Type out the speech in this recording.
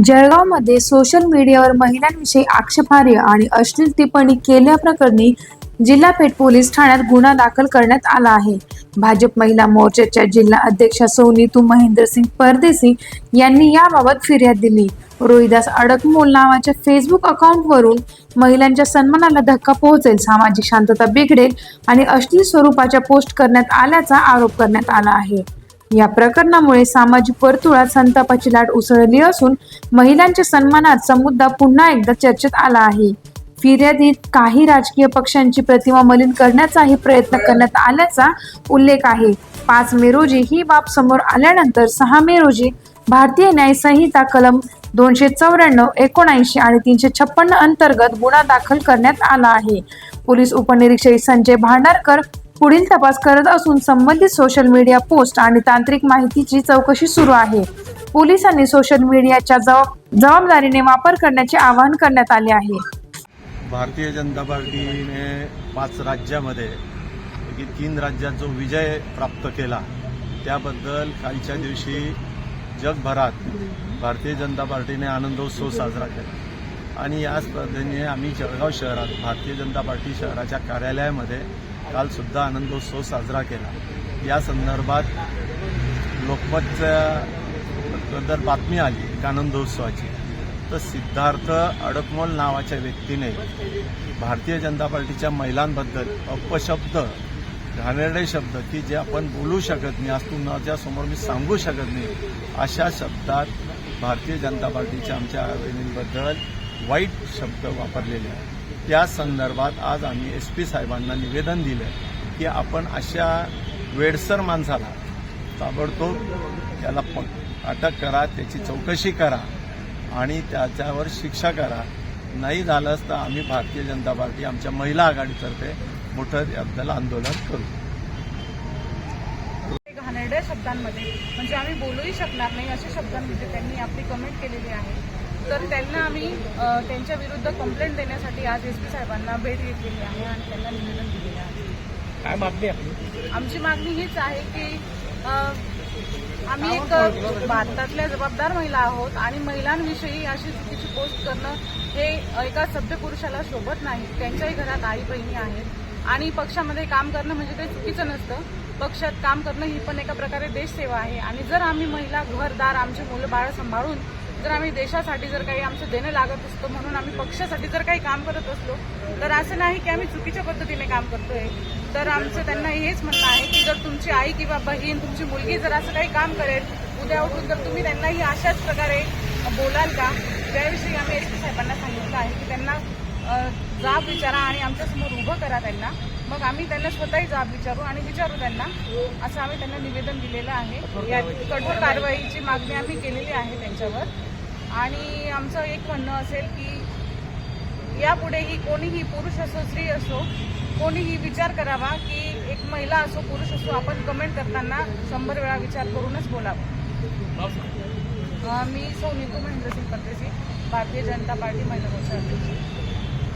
जळगावमध्ये सोशल मीडियावर महिलांविषयी आक्षेपार्ह आणि अश्लील टिप्पणी केल्याप्रकरणी जिल्हा पेठ पोलीस ठाण्यात गुन्हा दाखल करण्यात आला आहे। भाजप महिला मोर्चाच्या जिल्हा अध्यक्षा सौ नीतू महेंद्रसिंग परदेसी यांनी याबाबत फिर्याद दिली। रोहिदास अडकमोल नावाच्या फेसबुक अकाउंटवरून महिलांच्या सन्मानाला धक्का पोहोचेल, सामाजिक शांतता बिघडेल आणि अश्लील स्वरूपाच्या पोस्ट करण्यात आल्याचा आरोप करण्यात आला आहे। या प्रकरणामुळे सामाजिक वर्तुळात संतापाची लाट उसळली असून महिलांच्या सन्मानाचा मुद्दा पुन्हा एकदा चर्चेत आला आहे। फिर्यादीत काही राजकीय पक्षांची प्रतिमा मलिन करण्याचाही प्रयत्न करण्यात आल्याचा उल्लेख आहे। 5 मे रोजी ही बाब समोर आल्यानंतर 6 मे रोजी भारतीय न्याय संहिता कलम 294, 79 आणि 356 अंतर्गत गुन्हा दाखल करण्यात आला आहे। पोलीस उपनिरीक्षक संजय भांडारकर पुढील तपास करत असून संबंधित सोशल मीडिया पोस्ट आणि तांत्रिक माहितीची चौकशी सुरू आहे। पोलिसांनी सोशल मीडियाच्या जबाबदारीने वापर करण्याचे आवाहन करण्यात आले आहे। भारतीय जनता पार्टीने 5 राज्यामध्ये 3 राज्यात जो विजय प्राप्त केला त्याबद्दल कालच्या दिवशी जगभरात भारतीय जनता पार्टीने आनंदोत्सव साजरा केला आणि याच पद्धतीने आम्ही जळगाव शहरात भारतीय जनता पार्टी शहराच्या कार्यालयामध्ये काल सुद्धा आनंदोत्सव साजरा केला। या संदर्भात लोकमतच्या बातमी आली एक आनंदोत्सवाची, तर सिद्धार्थ अडकमोल नावाच्या व्यक्तीने भारतीय जनता पार्टीच्या महिलांबद्दल अपशब्द, घाणेरडे शब्द की जे आपण बोलू शकत नाही, आज तुमच्या समोर मी सांगू शकत नाही, अशा शब्दात भारतीय जनता पार्टीच्या आमच्या बहिणींबद्दल वाईट शब्द वापरलेले आहेत। त्या संदर्भात आज आम्ही SP साहेबांना निवेदन दिलं की आपण अशा वेडसर माणसाला ताबडतोब त्याला अटक करा, त्याची चौकशी करा आणि त्याच्यावर शिक्षा करा। नाही झालंच तर आम्ही भारतीय जनता पार्टी आमच्या महिला आघाडीतर्फे मोठं याबद्दल आंदोलन करू। घाणेरड्या शब्दांमध्ये म्हणजे आम्ही बोलूही शकणार नाही अशा शब्दांमध्ये त्यांनी आपली कमेंट केलेली आहे, तर त्यांना आम्ही त्यांच्या विरुद्ध कंप्लेंट देण्यासाठी आज SP साहेबांना भेट घेतलेली आहे आणि त्यांना निवेदन दिलेले आहे। काय मागणी आहे? आमची मागणी हीच आहे की आम्ही एक भारतातल्या जबाबदार महिला आहोत आणि महिलांविषयी अशी चुकीची पोस्ट करणं हे एका सभ्य पुरुषाला शोभत नाही। त्यांच्याही घरात आई बहिणी आहेत आणि पक्षामध्ये काम करणं म्हणजे काही चुकीचं नसतं। पक्षात काम करणं ही पण एका प्रकारे देशसेवा आहे आणि जर आम्ही महिला घरदार आमचे मुलं बाळ सांभाळून जर आम्ही देशासाठी जर काही आमचं देणं लागत असतो म्हणून आम्ही पक्षासाठी जर काही काम करत असलो तर असं नाही की आम्ही चुकीच्या पद्धतीने काम करतोय। तर आमचं त्यांना हेच म्हणणं आहे की जर तुमची आई किंवा बहीण, तुमची मुलगी जर असं काही काम करेल उद्या उठून, तर तुम्ही त्यांनाही अशाच प्रकारे बोलाल का? त्याविषयी आम्ही SP साहेबांना सांगितलं आहे की त्यांना जाब विचारा आणि आमच्यासमोर उभं करा त्यांना, मग आम्ही त्यांना स्वतःही जाब विचारू त्यांना, असं आम्ही त्यांना निवेदन दिलेलं आहे। या कठोर कारवाईची मागणी आम्ही केलेली आहे त्यांच्यावर आणि आमचं एक म्हणणं असेल की यापुढेही कोणीही, पुरुष असो स्त्री असो, कोणीही विचार करावा की एक महिला असो पुरुष असो, आपण कमेंट करताना 100 वेळा विचार करूनच बोलावं। मी सौ नीतू महेंद्रसिंग परदेसी, भारतीय जनता पार्टी महिला मोर्चा अध्यक्ष।